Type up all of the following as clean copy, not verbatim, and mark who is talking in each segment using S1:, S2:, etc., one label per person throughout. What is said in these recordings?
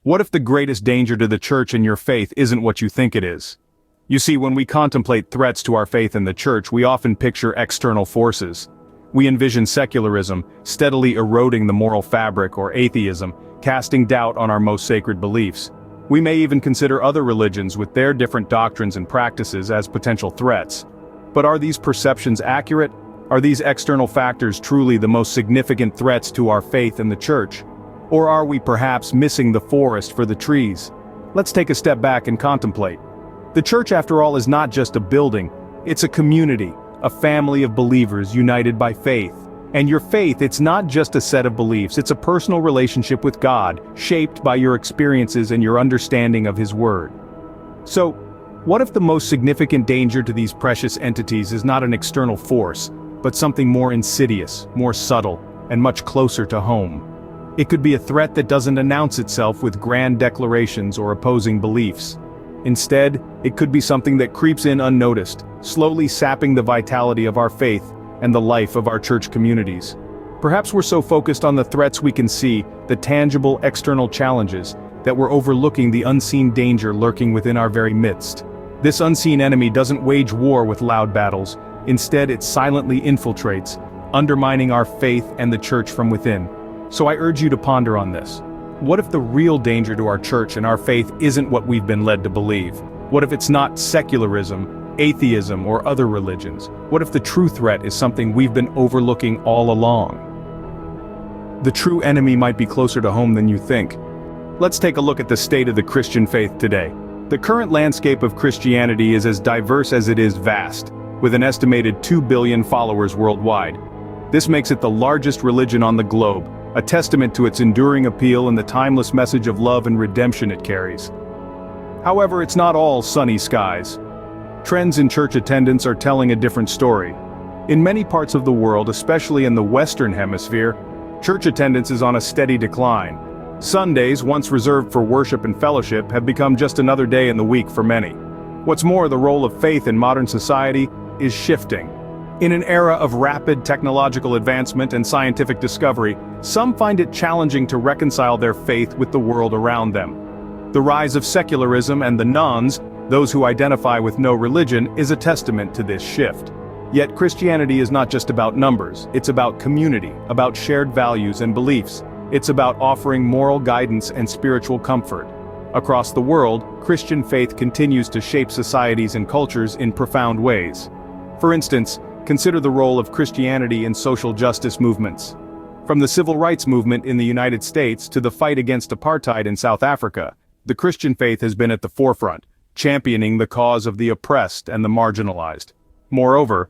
S1: What if the greatest danger to the church and your faith isn't what you think it is? You see, when we contemplate threats to our faith in the church, we often picture external forces. We envision secularism, steadily eroding the moral fabric, or atheism, casting doubt on our most sacred beliefs. We may even consider other religions with their different doctrines and practices as potential threats. But are these perceptions accurate? Are these external factors truly the most significant threats to our faith in the church? Or are we perhaps missing the forest for the trees? Let's take a step back and contemplate. The church, after all, is not just a building, it's a community, a family of believers united by faith. And your faith, it's not just a set of beliefs, it's a personal relationship with God, shaped by your experiences and your understanding of His Word. So, what if the most significant danger to these precious entities is not an external force, but something more insidious, more subtle, and much closer to home? It could be a threat that doesn't announce itself with grand declarations or opposing beliefs. Instead, it could be something that creeps in unnoticed, slowly sapping the vitality of our faith and the life of our church communities. Perhaps we're so focused on the threats we can see, the tangible external challenges, that we're overlooking the unseen danger lurking within our very midst. This unseen enemy doesn't wage war with loud battles, instead it silently infiltrates, undermining our faith and the church from within. So I urge you to ponder on this. What if the real danger to our church and our faith isn't what we've been led to believe? What if it's not secularism, atheism, or other religions? What if the true threat is something we've been overlooking all along? The true enemy might be closer to home than you think. Let's take a look at the state of the Christian faith today. The current landscape of Christianity is as diverse as it is vast, with an estimated 2 billion followers worldwide. This makes it the largest religion on the globe, a testament to its enduring appeal and the timeless message of love and redemption it carries. However, it's not all sunny skies. Trends in church attendance are telling a different story. In many parts of the world, especially in the Western Hemisphere, church attendance is on a steady decline. Sundays, once reserved for worship and fellowship, have become just another day in the week for many. What's more, the role of faith in modern society is shifting. In an era of rapid technological advancement and scientific discovery, some find it challenging to reconcile their faith with the world around them. The rise of secularism and the nones, those who identify with no religion, is a testament to this shift. Yet Christianity is not just about numbers, it's about community, about shared values and beliefs. It's about offering moral guidance and spiritual comfort. Across the world, Christian faith continues to shape societies and cultures in profound ways. For instance, consider the role of Christianity in social justice movements. From the civil rights movement in the United States to the fight against apartheid in South Africa, the Christian faith has been at the forefront, championing the cause of the oppressed and the marginalized. Moreover,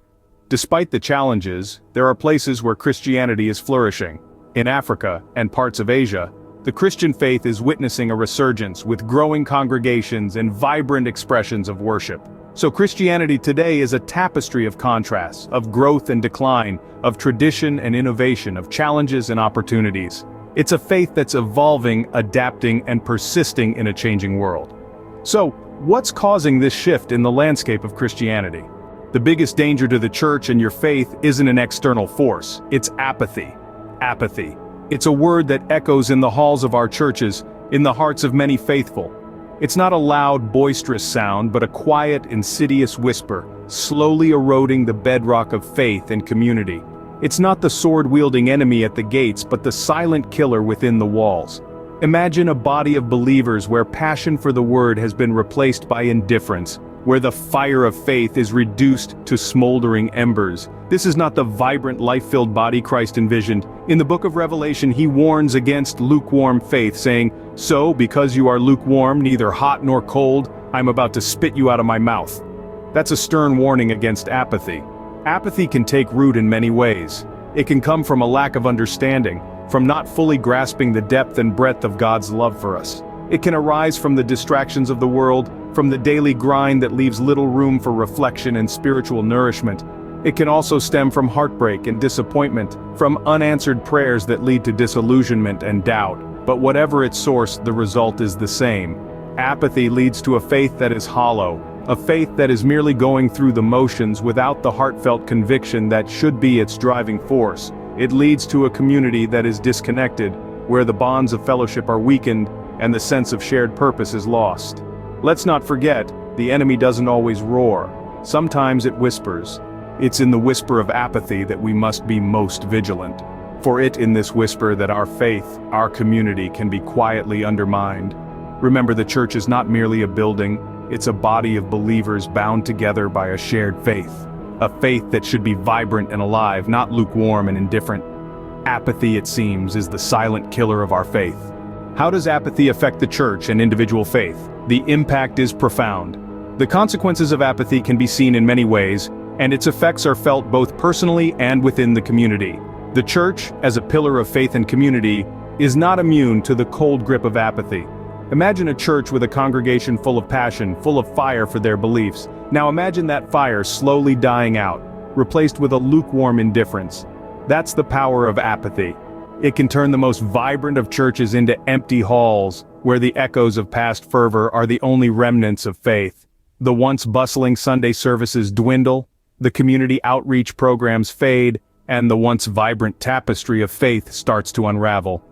S1: despite the challenges, there are places where Christianity is flourishing. In Africa and parts of Asia, the Christian faith is witnessing a resurgence with growing congregations and vibrant expressions of worship. So Christianity today is a tapestry of contrasts, of growth and decline, of tradition and innovation, of challenges and opportunities. It's a faith that's evolving, adapting, and persisting in a changing world. So, what's causing this shift in the landscape of Christianity? The biggest danger to the church and your faith isn't an external force, it's apathy. Apathy. It's a word that echoes in the halls of our churches, in the hearts of many faithful. It's not a loud, boisterous sound, but a quiet, insidious whisper, slowly eroding the bedrock of faith and community. It's not the sword-wielding enemy at the gates, but the silent killer within the walls. Imagine a body of believers where passion for the word has been replaced by indifference, where the fire of faith is reduced to smoldering embers. This is not the vibrant, life-filled body Christ envisioned. In the book of Revelation, he warns against lukewarm faith, saying, "So, because you are lukewarm, neither hot nor cold, I'm about to spit you out of my mouth." That's a stern warning against apathy. Apathy can take root in many ways. It can come from a lack of understanding, from not fully grasping the depth and breadth of God's love for us. It can arise from the distractions of the world, from the daily grind that leaves little room for reflection and spiritual nourishment. It can also stem from heartbreak and disappointment, from unanswered prayers that lead to disillusionment and doubt. But whatever its source, the result is the same. Apathy leads to a faith that is hollow, a faith that is merely going through the motions without the heartfelt conviction that should be its driving force. It leads to a community that is disconnected, where the bonds of fellowship are weakened, and the sense of shared purpose is lost. Let's not forget, the enemy doesn't always roar. Sometimes it whispers. It's in the whisper of apathy that we must be most vigilant. For it in this whisper that our faith, our community can be quietly undermined. Remember, the church is not merely a building, it's a body of believers bound together by a shared faith. A faith that should be vibrant and alive, not lukewarm and indifferent. Apathy, it seems, is the silent killer of our faith. How does apathy affect the church and individual faith? The impact is profound. The consequences of apathy can be seen in many ways, and its effects are felt both personally and within the community. The church, as a pillar of faith and community, is not immune to the cold grip of apathy. Imagine a church with a congregation full of passion, full of fire for their beliefs. Now imagine that fire slowly dying out, replaced with a lukewarm indifference. That's the power of apathy. It can turn the most vibrant of churches into empty halls, where the echoes of past fervor are the only remnants of faith. The once bustling Sunday services dwindle, the community outreach programs fade, and the once vibrant tapestry of faith starts to unravel.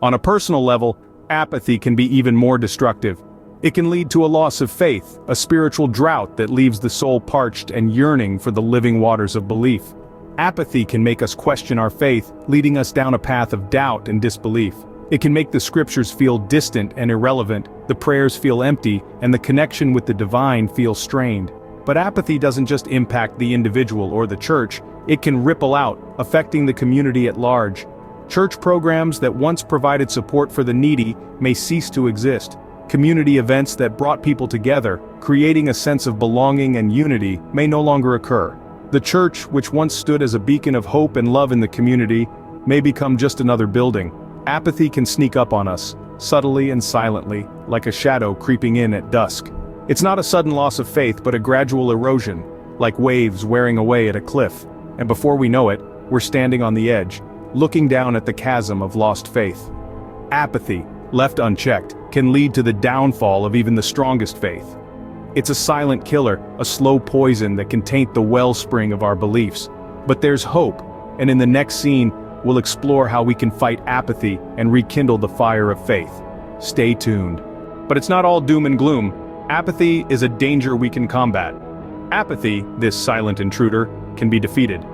S1: On a personal level, apathy can be even more destructive. It can lead to a loss of faith, a spiritual drought that leaves the soul parched and yearning for the living waters of belief. Apathy can make us question our faith, leading us down a path of doubt and disbelief. It can make the scriptures feel distant and irrelevant, the prayers feel empty, and the connection with the divine feel strained. But apathy doesn't just impact the individual or the church, it can ripple out, affecting the community at large. Church programs that once provided support for the needy may cease to exist. Community events that brought people together, creating a sense of belonging and unity, may no longer occur. The church, which once stood as a beacon of hope and love in the community, may become just another building. Apathy can sneak up on us, subtly and silently, like a shadow creeping in at dusk. It's not a sudden loss of faith but a gradual erosion, like waves wearing away at a cliff. And before we know it, we're standing on the edge, looking down at the chasm of lost faith. Apathy, left unchecked, can lead to the downfall of even the strongest faith. It's a silent killer, a slow poison that can taint the wellspring of our beliefs. But there's hope, and in the next scene, we'll explore how we can fight apathy and rekindle the fire of faith. Stay tuned. But it's not all doom and gloom. Apathy is a danger we can combat. Apathy, this silent intruder, can be defeated.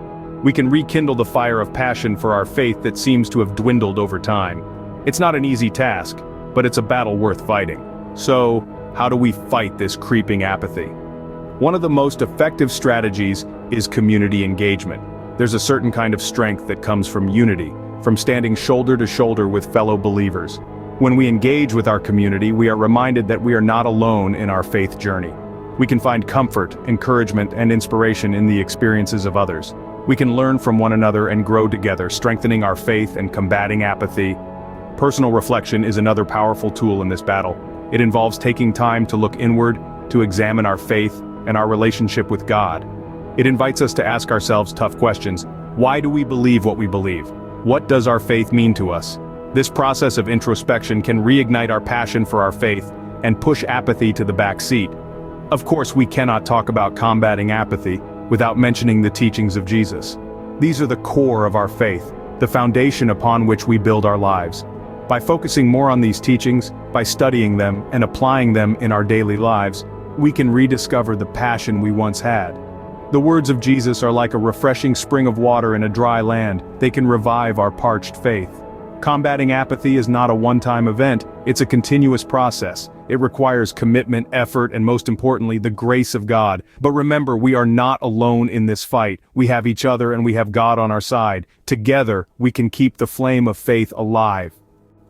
S1: We can rekindle the fire of passion for our faith that seems to have dwindled over time. It's not an easy task, but it's a battle worth fighting. So, how do we fight this creeping apathy? One of the most effective strategies is community engagement. There's a certain kind of strength that comes from unity, from standing shoulder to shoulder with fellow believers. When we engage with our community, we are reminded that we are not alone in our faith journey. We can find comfort, encouragement, and inspiration in the experiences of others. We can learn from one another and grow together, strengthening our faith and combating apathy. Personal reflection is another powerful tool in this battle. It involves taking time to look inward, to examine our faith and our relationship with God. It invites us to ask ourselves tough questions. Why do we believe what we believe? What does our faith mean to us? This process of introspection can reignite our passion for our faith and push apathy to the back seat. Of course, we cannot talk about combating apathy without mentioning the teachings of Jesus. These are the core of our faith, the foundation upon which we build our lives. By focusing more on these teachings, by studying them and applying them in our daily lives, we can rediscover the passion we once had. The words of Jesus are like a refreshing spring of water in a dry land. They can revive our parched faith. Combating apathy is not a one-time event, it's a continuous process. It requires commitment, effort, and most importantly, the grace of God. But remember, we are not alone in this fight. We have each other and we have God on our side. Together, we can keep the flame of faith alive.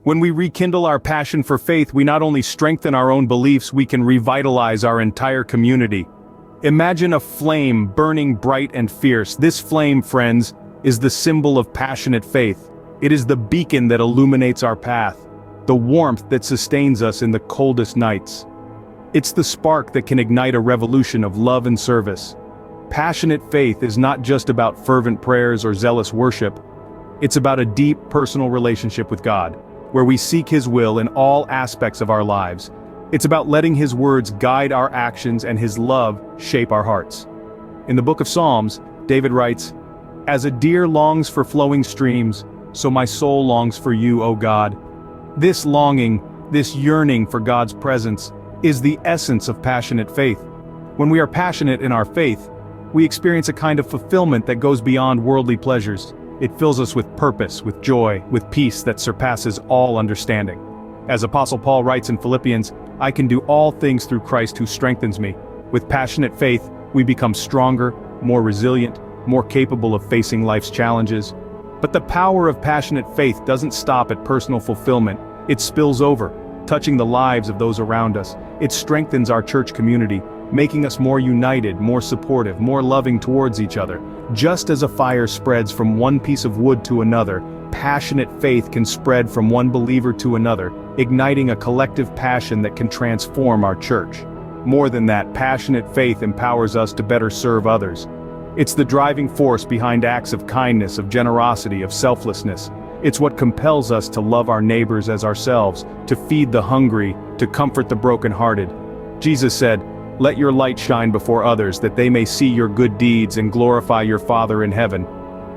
S1: When we rekindle our passion for faith, we not only strengthen our own beliefs, we can revitalize our entire community. Imagine a flame burning bright and fierce. This flame, friends, is the symbol of passionate faith. It is the beacon that illuminates our path, the warmth that sustains us in the coldest nights. It's the spark that can ignite a revolution of love and service. Passionate faith is not just about fervent prayers or zealous worship. It's about a deep personal relationship with God, where we seek His will in all aspects of our lives. It's about letting His words guide our actions and His love shape our hearts. In the book of Psalms, David writes, "As a deer longs for flowing streams, so my soul longs for you, O God." This longing This yearning for God's presence is the essence of passionate faith. When we are passionate in our faith, we experience a kind of fulfillment that goes beyond worldly pleasures. It fills us with purpose, with joy, with peace that surpasses all understanding. As Apostle Paul writes in Philippians, "I can do all things through Christ who strengthens me." With passionate faith, we become stronger, more resilient, more capable of facing life's challenges. But the power of passionate faith doesn't stop at personal fulfillment. It spills over, touching the lives of those around us. It strengthens our church community, making us more united, more supportive, more loving towards each other. Just as a fire spreads from one piece of wood to another, passionate faith can spread from one believer to another, igniting a collective passion that can transform our church. More than that, passionate faith empowers us to better serve others. It's the driving force behind acts of kindness, of generosity, of selflessness. It's what compels us to love our neighbors as ourselves, to feed the hungry, to comfort the brokenhearted. Jesus said, "Let your light shine before others that they may see your good deeds and glorify your Father in heaven."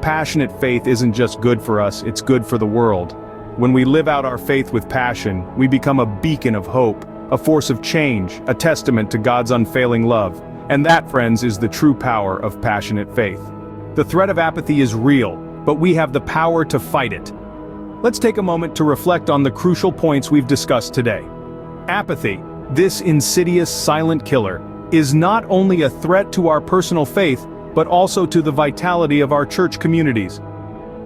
S1: Passionate faith isn't just good for us, it's good for the world. When we live out our faith with passion, we become a beacon of hope, a force of change, a testament to God's unfailing love. And that, friends, is the true power of passionate faith. The threat of apathy is real, but we have the power to fight it. Let's take a moment to reflect on the crucial points we've discussed today. Apathy, this insidious silent killer, is not only a threat to our personal faith, but also to the vitality of our church communities.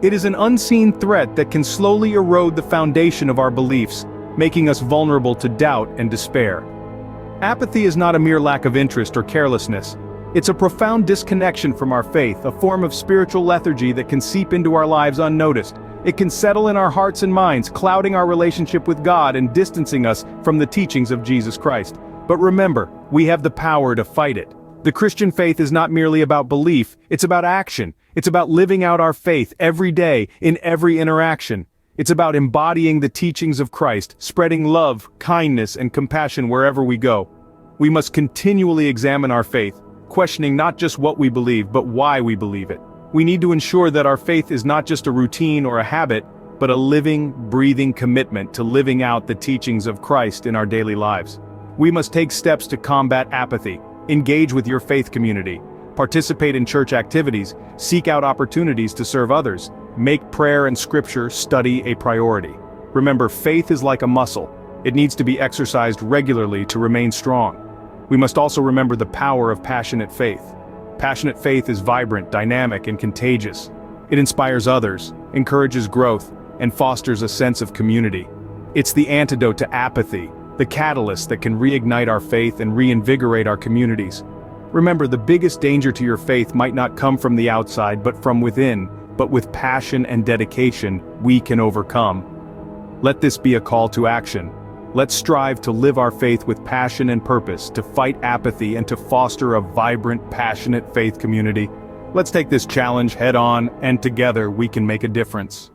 S1: It is an unseen threat that can slowly erode the foundation of our beliefs, making us vulnerable to doubt and despair. Apathy is not a mere lack of interest or carelessness. It's a profound disconnection from our faith, a form of spiritual lethargy that can seep into our lives unnoticed. It can settle in our hearts and minds, clouding our relationship with God and distancing us from the teachings of Jesus Christ. But remember, we have the power to fight it. The Christian faith is not merely about belief, it's about action. It's about living out our faith every day, in every interaction. It's about embodying the teachings of Christ, spreading love, kindness, and compassion wherever we go. We must continually examine our faith, questioning not just what we believe, but why we believe it. We need to ensure that our faith is not just a routine or a habit, but a living, breathing commitment to living out the teachings of Christ in our daily lives. We must take steps to combat apathy, engage with your faith community, participate in church activities, seek out opportunities to serve others, make prayer and scripture study a priority. Remember, faith is like a muscle. It needs to be exercised regularly to remain strong. We must also remember the power of passionate faith. Passionate faith is vibrant, dynamic, and contagious. It inspires others, encourages growth, and fosters a sense of community. It's the antidote to apathy, the catalyst that can reignite our faith and reinvigorate our communities. Remember, the biggest danger to your faith might not come from the outside but from within, but with passion and dedication, we can overcome. Let this be a call to action. Let's strive to live our faith with passion and purpose, to fight apathy and to foster a vibrant, passionate faith community. Let's take this challenge head on, and together we can make a difference.